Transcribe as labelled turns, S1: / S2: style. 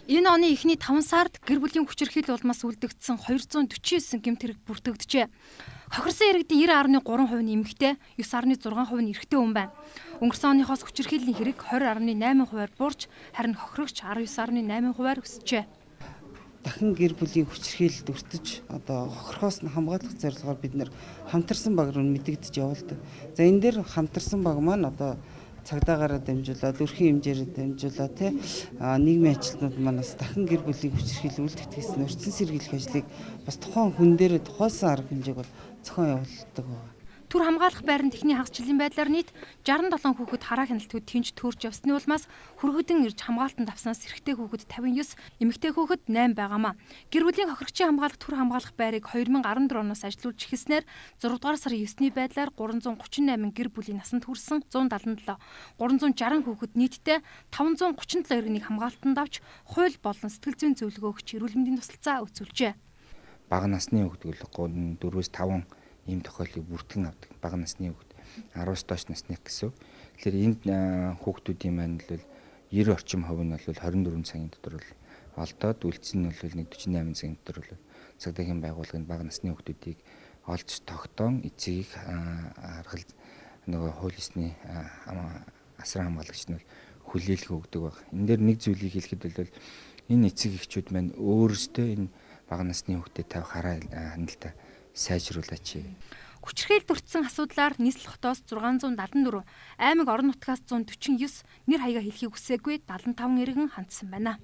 S1: Энэ оны эхний 5 сард гэр бүлийн хүчирхийлэл улмаас үлдэгдсэн 249 гэмт хэрэг бүртгэгджээ. Хохирсон иргэдийн 90.3% нь эмэгтэй, 9.6% нь эрэгтэй хүн байна. Өнгөрсөн оныхоос хүчирхийллийн хэрэг 20.8%-аар буурч, харин хохирогч 19.8%-аар өсжээ.
S2: Дахин гэр бүлийн хүчирхийлэлд өртөж хохирохоос нь хамгаалах зорилгоор бид нэр хамтарсан баг руу мэдэгдэж явуулдаг. За энэ дээр хамтарсан баг маань цагдаагаараа дамжуулаад, өрхийн хэмжээгээр дамжуулаад нийгмийн ажилтнууд манаас дахин гэр бүлийн хүчирхийлэл үлдэгдэхээс нь урьдчилан сэргийлэх ажлыг бас тухайн хүн дээр тухайлсан арга хэмжээг бол зохион явуулдаг байна.
S1: Түр хамгаалах байранд эхний хагасчлалын байдлаар нийт 67 хүүхэд хараа хяналтууд тэнж төрж явсны улмаас хүргэгдэн ирж хамгаалтанд авснаас эрэгтэй хүүхэд 59, эмэгтэй хүүхэд 8 байгаамаа. Гэр бүлийн хохирогчийн хамгаалах түр хамгаалах байрыг 2014 оноос ажилуулж эхэлснээр 6 дугаар сарын 9-ний байдлаар 338 гэр бүлийн насанд хүрсэн 177, 360 хүүхэд нийтдээ 537 иргэнийг хамгаалтанд авч хууль болон сэтгэл зүйн зөвлөгөө өгч эрүүл мэндийн тусалцаа үзүүлжээ.
S3: Бага насны хүүхэд 4-5 ийм тохиолдлыг бүртгэн авдаг. Бага насны хүүхэд 10-аас доош насны гэсэн. Тэгэхээр энэ хүүхдүүдийн маань бол 90 орчим хувь нь бол 24 цагийн дотор олдоод үлдсэн нь бол 48 цагийн дотор цагдаагийн байгууллагын бага насны хүүхдүүдийг олж тогтоон эцгийг харгал хууль ёсны асран хамгаалагч нь хүлээлт өгдөг баг. Энэ дээр нэг зүйлийг хэлэхэд бол энэ эцэг эхчүүд маань өөрсдөө энэ бага насны хүүхдэд тавих хараа хяналтаа сайжруулаач.
S1: Хүчирхийлэлд өртсөн асуудлаар нийслэл хотоос 674, аймаг орон нутгаас 149, нэр хаягаа хэлхийг хүсээгүй 75 иргэн хандсан байна.